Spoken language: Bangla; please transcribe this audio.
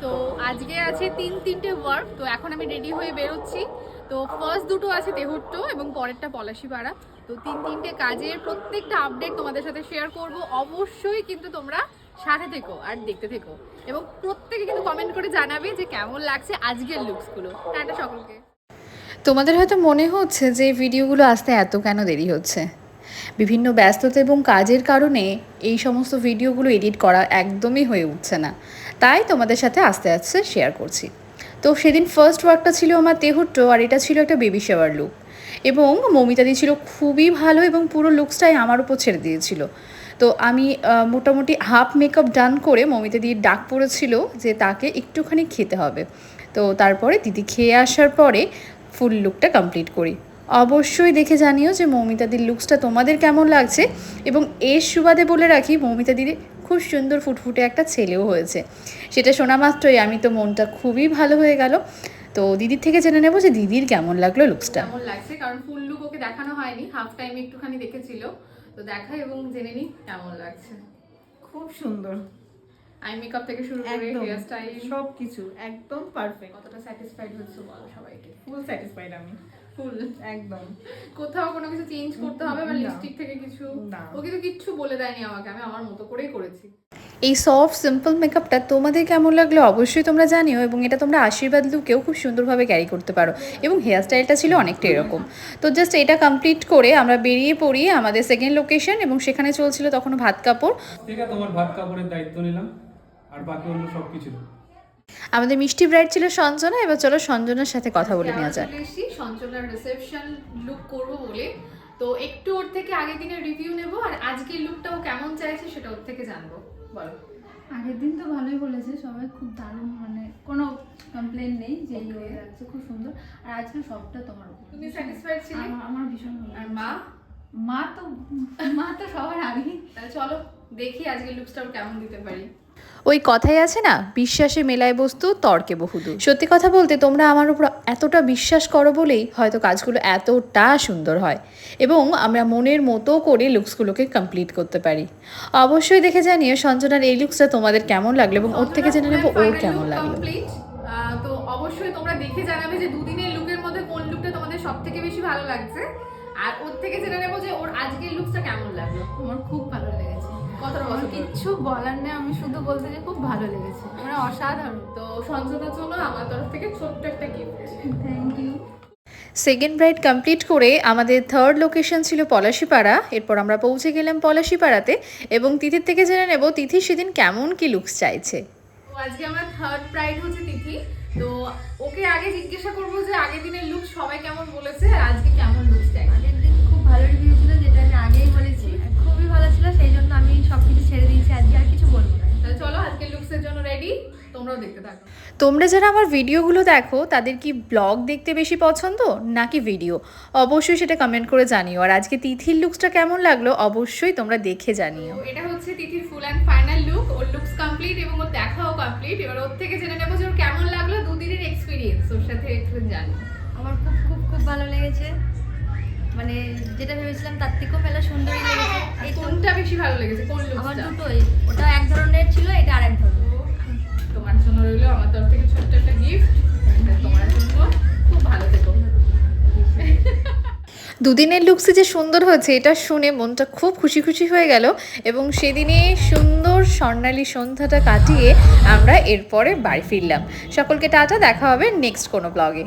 তো আজকে আছে তিনটে ওয়ার্ক। তো এখন আমি রেডি হয়ে বেরোচ্ছি। তো ফার্স্ট দুটো আছে তেহুট্টো এবং পরেরটা পলাশিপাড়া। তো তিনটে কাজের প্রত্যেকটা আপডেট তোমাদের সাথে শেয়ার করব। অবশ্যই কিন্তু তোমরা সাথে থেকো আর দেখতে থেকো, এবং প্রত্যেকে কিন্তু কমেন্ট করে জানাবে যে কেমন লাগছে আজকের লুকসগুলো। টাটা সকলকে। তোমাদের হয়তো মনে হচ্ছে যে ভিডিওগুলো আসতে এত কেন দেরি হচ্ছে। বিভিন্ন ব্যস্ততা এবং কাজের কারণে এই সমস্ত ভিডিওগুলো এডিট করা একদমই হয়ে উঠছে না, তাই তোমাদের সাথে আস্তে আস্তে শেয়ার করছি। তো সেদিন ফার্স্ট ওয়ার্কটা ছিল আমার তেহুট্টো, আর এটা ছিল একটা বেবি শাওয়ার লুক, এবং মৌমিতাদি ছিল খুবই ভালো এবং পুরো লুকসটাই আমার উপর ছেড়ে দিয়েছিল। তো আমি মোটামুটি হাফ মেকআপ ডান করে মৌমিতাদির ডাক পড়েছিল যে তাকে একটুখানি খেতে হবে। তো তারপরে দিদি খেয়ে আসার পরে ফুল লুকটা কমপ্লিট করি। অবশ্যই দেখে জানিও যে মৌমিতাদির লুকসটা তোমাদের কেমন লাগছে, এবং এর সুবাদে বলে রাখি মৌমিতাদির খুব সুন্দর ফুটফুটে একটা ছেলেও হয়েছে। সেটা শোনা মাত্রই আমি তো মনটা খুবই ভালো হয়ে গেল। তো দিদির থেকে জেনে নেবো যে দিদির কেমন লাগলো লুকসটা। কেমন লাগছে, কারণ ফুল লুক ওকে দেখানো হয়নি, হাফ টাইম একটুখানি দেখেছিল। তো দেখাই এবং জেনে নি কেমন লাগছে। খুব সুন্দর। আই মেকআপ থেকে শুরু করে হেয়ার স্টাইল সবকিছু একদম পারফেক্ট। কতটা স্যাটিসফাইড হয়েছে বলো সবাইকে। ফুল স্যাটিসফাইড আমি, ফুল একদম। কোথাও কোনো কিছু চেঞ্জ করতে হবে বা না। লিপস্টিক থেকে কিছু না। ও কিন্তু কিচ্ছু বলে দেয়নি আমাকে, আমি আমার মতো করেই করেছি। এই সফট সিম্পল মেকআপটা তোমাদের কেমন লাগলো অবশ্যই তোমরা জানিও, এবং এটা তোমরা আশীর্বাদ লুকেও খুব সুন্দরভাবে ক্যারি করতে পারো। এবং হেয়ার স্টাইলটা ছিল অনেকটা এরকম। তো জাস্ট এটা কমপ্লিট করে আমরা বেরিয়ে পড়ি আমাদের সেকেন্ড লোকেশন, এবং সেখানে চলছিল তখনও ভাত কাপড়। ঠিক আছে, তোমার ভাত কাপড়ের দায়িত্ব নিলাম, আর বাকি অন্য সব কিছু। আমাদের মিষ্টি ব্রাইড ছিল সঞ্জনা। এবার চলো সঞ্জনার সাথে কথা বলে নেওয়া যাক। সঞ্চনার রিসেপশন লুক করব বলে, তো একটু ওর থেকে আগের দিনের রিভিউ নেব, আর আজকের লুকটাও কেমন চাইছে সেটা ওর থেকে জানবো। বলো। আগের দিন তো ভালোই বলেছে সবাই, খুব দারুণ, মানে কোনো কমপ্লেন নেই যে এই হয়ে যাচ্ছে, খুব সুন্দর। আর আজকে সবটা তোমার উপর। তুমি স্যাটিসফাইড ছিলে? আমার ভীষণ ভালো আর লাগছে। মা? মা তো সবার আগেই। তাহলে চলো দেখি আজকের লুকসটা কেমন দিতে পারি। ওই কথাই আছে না, বিশ্বাসে মেলায় বস্তু তর্কে বহুদূর। সত্যি কথা বলতে তোমরা আমার উপর এতটা বিশ্বাস করো বলেই হয়তো কাজগুলো এতটা সুন্দর হয়, এবং আমরা মনের মতো করে লুকসগুলোকে কমপ্লিট করতে পারি। অবশ্যই দেখে জানিও সঞ্জনার এই লুকসটা তোমাদের কেমন লাগলো, এবং ওর থেকে জেনে নেবো ওর কেমন লাগলো। তো অবশ্যই তোমরা দেখে জানাবে যে দুদিনের লুকের মধ্যে কোন লুকটা তোমাদের সব থেকে বেশি ভালো লাগছে, আর ওর থেকে জেনে নেবো যে ওর আজকের লুকসটা কেমন লাগলো। আমার খুব ভালো লেগেছে। কতটা আমার পছন্দ? কিচ্ছু বলার নেই, আমি শুধু বলতে যে খুব ভালো লেগেছে, মানে অসাধারণ। তো সঞ্জনার জন্য আমার তরফ থেকে ছোট্ট একটা gift. Thank you. Second bride complete করে আমাদের থার্ড লোকেশন ছিল পলাশিপাড়া। এরপর আমরা পৌঁছে গেলাম পলাশিপাড়াতে, এবং তিথির থেকে জেনে নেব তিথি সেদিন কেমন কি লুকস চাইছে। তো আজকে আমার থার্ড ব্রাইড হচ্ছে তিথি। তো ওকে আগে জিজ্ঞাসা করবো যে আগের দিনের লুক সবাই কেমন বলেছে, আর আজকে কেমন লুকস চাই। আগের দিন খুব ভালো রিভিউ ছিল, যেটা আমি আগেই বলেছি, খুবই ভালো ছিল, সেই জন্য আমি সব কিছু ছেড়ে দিয়েছি, আজকে আর কিছু বলবো না। তাহলে চলো আজকে লুকসের জন্য রেডি, তোমরাও দেখতে থাকো। তোমরা যারা আমার ভিডিওগুলো দেখো তাদের কি ব্লগ দেখতে বেশি পছন্দ নাকি ভিডিও, অবশ্যই সেটা কমেন্ট করে জানিও। আর আজকে তিথির লুকসটা কেমন লাগলো অবশ্যই তোমরা দেখে জানিও। তো এটা হচ্ছে তিথির full and final look. Or looks complete এবং ওর দেখাও কমপ্লিট। এবার ওর থেকে জেনে নেবো যে ওর কেমন লাগলো দুদিনের এক্সপিরিয়েন্স, ওর সাথে একটু জানি। আমার খুব খুব খুব ভালো লেগেছে, মানে যেটা ভেবেছিলাম তার থেকেও মেলা সুন্দরই লেগেছে। এই কোনটা বেশি ভালো লেগেছে, কোন আমার লুকসটা? দুটোই, ওটা এক ধরনের ছিল, এটা আরেক ধরনের। তোমার জন্য রইলো আমার তরফ থেকে ছোট্ট একটা গিফট। তোমার জন্য খুব ভালো থেকো। দুদিনের লুকসে যে সুন্দর হয়েছে এটা শুনে মনটা খুব খুশি খুশি হয়ে গেল, এবং সেদিনে সুন্দর স্বর্ণালী সন্ধ্যাটা কাটিয়ে আমরা এরপরে বাড়ি ফিরলাম। সকলকে টাটা, দেখা হবে নেক্সট কোনো ব্লগে।